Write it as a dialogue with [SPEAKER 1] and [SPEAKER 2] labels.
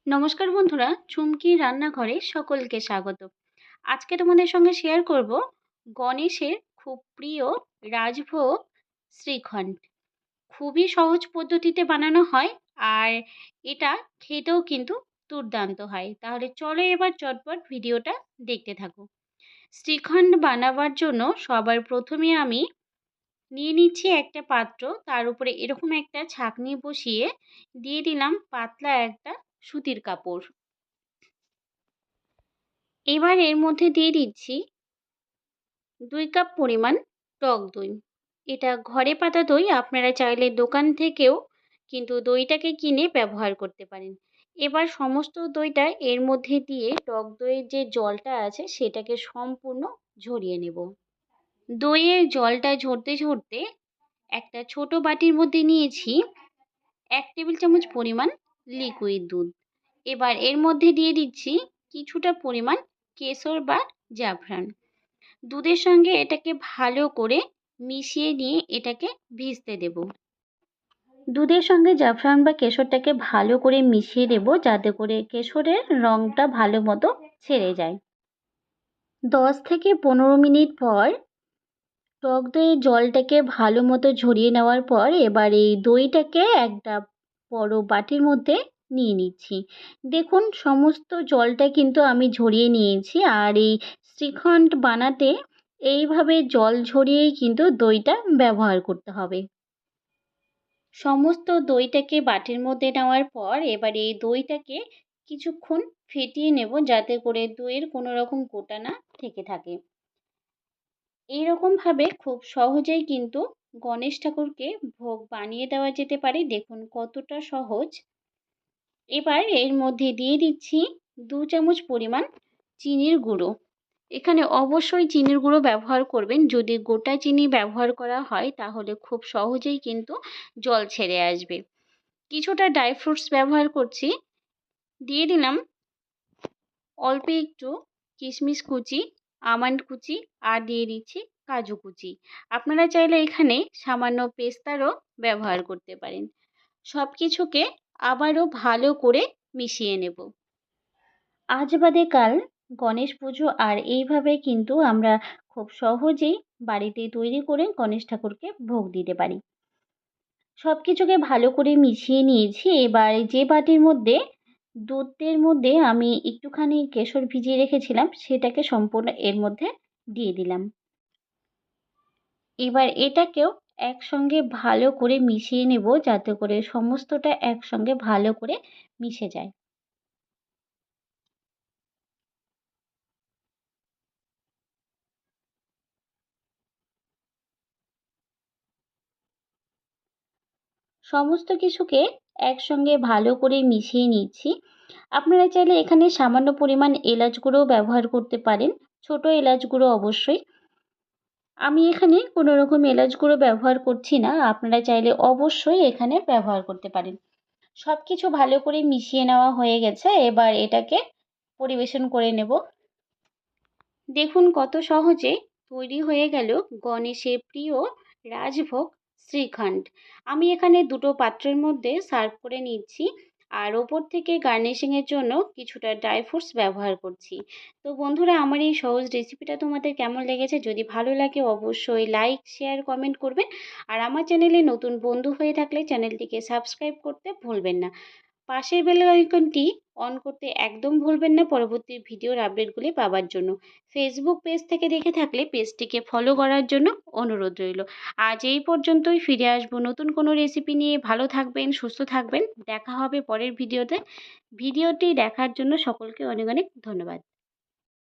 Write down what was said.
[SPEAKER 1] নমস্কার বন্ধুরা, চুমকির রান্নাঘরে সকলকে স্বাগত। আজকে তোমাদের সঙ্গে শেয়ার করব গণেশের খুব প্রিয় রাজভোগ শ্রীখণ্ড। খুবই সহজ পদ্ধতিতে বানানো হয় আর এটা খেতেও কিন্তু দুর্দান্ত হয়। তাহলে চলো এবার চটপট ভিডিওটা দেখতে থাকো। শ্রীখণ্ড বানাবার জন্য সবার প্রথমে আমি নিয়ে নিচ্ছি একটা পাত্র, তার উপরে এরকম একটা ছাঁকনি বসিয়ে দিয়ে দিলাম পাতলা একটা সুতির কাপড়। এবার এর মধ্যে দিয়ে দিচ্ছি 2 কাপ পরিমাণ টক দই। এটা ঘরে পাতা দই, আপনারা চাইলে দোকান থেকেও কিন্তু দইটাকে কিনে ব্যবহার করতে পারেন। এবার সমস্ত দইটা এর মধ্যে দিয়ে টক দইয়ের যে জলটা আছে সেটাকে সম্পূর্ণ ঝরিয়ে নেব। দইয়ের জলটা ঝরতে ঝরতে একটা ছোট বাটির মধ্যে নিয়েছি 1 টেবিল চামচ পরিমাণ লিকুইড দুধ। এবার এর মধ্যে দিয়ে দিচ্ছি কিছুটা পরিমাণ কেশর বা জাফরান। দুধের সঙ্গে এটাকে ভালো করে মিশিয়ে নিয়ে এটাকে ভিজতে দেব। দুধের সঙ্গে জাফরান বা কেশরটাকে ভালো করে মিশিয়ে দেব, যাতে করে কেশরের রঙটা ভালো মতো ছেড়ে যায়। 10 থেকে 15 মিনিট পর টক দইয়ের জলটাকে ভালো মতো ঝরিয়ে নেওয়ার পর এবার এই দইটাকে একটা বড় বাটির মধ্যে নিয়ে নিচ্ছি। দেখুন সমস্ত জলটা কিন্তু আমি ঝরিয়ে নিয়েছি, আর এই শ্রীখণ্ড বানাতে এইভাবে জল ঝরিয়েই কিন্তু দইটা ব্যবহার করতে হবে। সমস্ত দইটাকে বাটির মধ্যে নেওয়ার পর এবার এই দইটাকে কিছুক্ষণ ফেটিয়ে নেব, যাতে করে দইয়ের কোনো রকম গোটা না থেকে থাকে। এইরকমভাবে খুব সহজেই কিন্তু গণেশ ঠাকুরকে ভোগ বানিয়ে দেওয়া যেতে পারে। দেখুন কতটা সহজ। এবার এর মধ্যে দিয়ে দিচ্ছি 2 চামচ পরিমাণ চিনির গুঁড়ো। এখানে অবশ্যই চিনির গুঁড়ো ব্যবহার করবেন। যদি গোটা চিনি ব্যবহার করা হয় তাহলে খুব সহজেই কিন্তু জল ছেড়ে আসবে। কিছুটা ড্রাই ফ্রুটস ব্যবহার করছি। দিয়ে দিলাম অল্প একটু কিশমিশ কুচি, আমন্ড কুচি আর দিয়ে দিচ্ছি কাজু কুচি। আপনারা চাইলে এখানে সামান্য পেস্তারও ব্যবহার করতে পারেন। সব কিছুকে আবারও ভালো করে মিশিয়ে নেব। আজ বাদে কাল গণেশ পুজো, আর এইভাবে কিন্তু আমরা খুব সহজেই বাড়িতে তৈরি করে গণেশ ঠাকুরকে ভোগ দিতে পারি। সব কিছুকে ভালো করে মিশিয়ে নিয়েছি। এবার যে বাটির মধ্যে দুধের মধ্যে আমি একটুখানি কেশর ভিজিয়ে রেখেছিলাম সেটাকে সম্পূর্ণ এর মধ্যে দিয়ে দিলাম। এবার এটাকেও একসঙ্গে ভালো করে মিশিয়ে নেব, যাতে করে সমস্তটা একসঙ্গে ভালো করে মিশে যায়। সমস্ত কিছুকে একসঙ্গে ভালো করে মিশিয়ে নিচ্ছি। আপনারা চাইলে এখানে সামান্য পরিমাণ এলাচ গুঁড়োও ব্যবহার করতে পারেন, ছোট এলাচ গুঁড়ো অবশ্যই। আমি এখানে কোনো রকম এলাচ গুঁড়ো ব্যবহার করছি না, আপনারা চাইলে অবশ্যই এখানে ব্যবহার করতে পারেন। সব কিছু ভালো করে মিশিয়ে নেওয়া হয়ে গেছে। এবার এটাকে পরিবেশন করে নেব। দেখুন কত সহজে তৈরি হয়ে গেল গণেশের প্রিয় রাজভোগ শ্রীখণ্ড। আমি এখানে দুটো পাত্রের মধ্যে সার্ভ করে নিচ্ছি, আর ওপর থেকে গার্নিশিংয়ের জন্য কিছুটা ড্রাই ফ্রুটস ব্যবহার করছি। তো বন্ধুরা, আমার এই সহজ রেসিপিটা তোমাদের কেমন লেগেছে? যদি ভালো লাগে অবশ্যই লাইক, শেয়ার, কমেন্ট করবেন। আর আমার চ্যানেলে নতুন বন্ধু হয়ে থাকলে চ্যানেলটিকে সাবস্ক্রাইব করতে ভুলবেন না। পাশের বেল আইকনটি অন করতে একদম ভুলবেন না পরবর্তী ভিডিওর আপডেটগুলি পাওয়ার জন্য। ফেসবুক পেজ থেকে দেখে থাকলে পেজটিকে ফলো করার জন্য অনুরোধ রইল। আজ এই পর্যন্তই, ফিরে আসবো নতুন কোনো রেসিপি নিয়ে। ভালো থাকবেন, সুস্থ থাকবেন। দেখা হবে পরের ভিডিওতে। ভিডিওটি দেখার জন্য সকলকে অনেক অনেক ধন্যবাদ।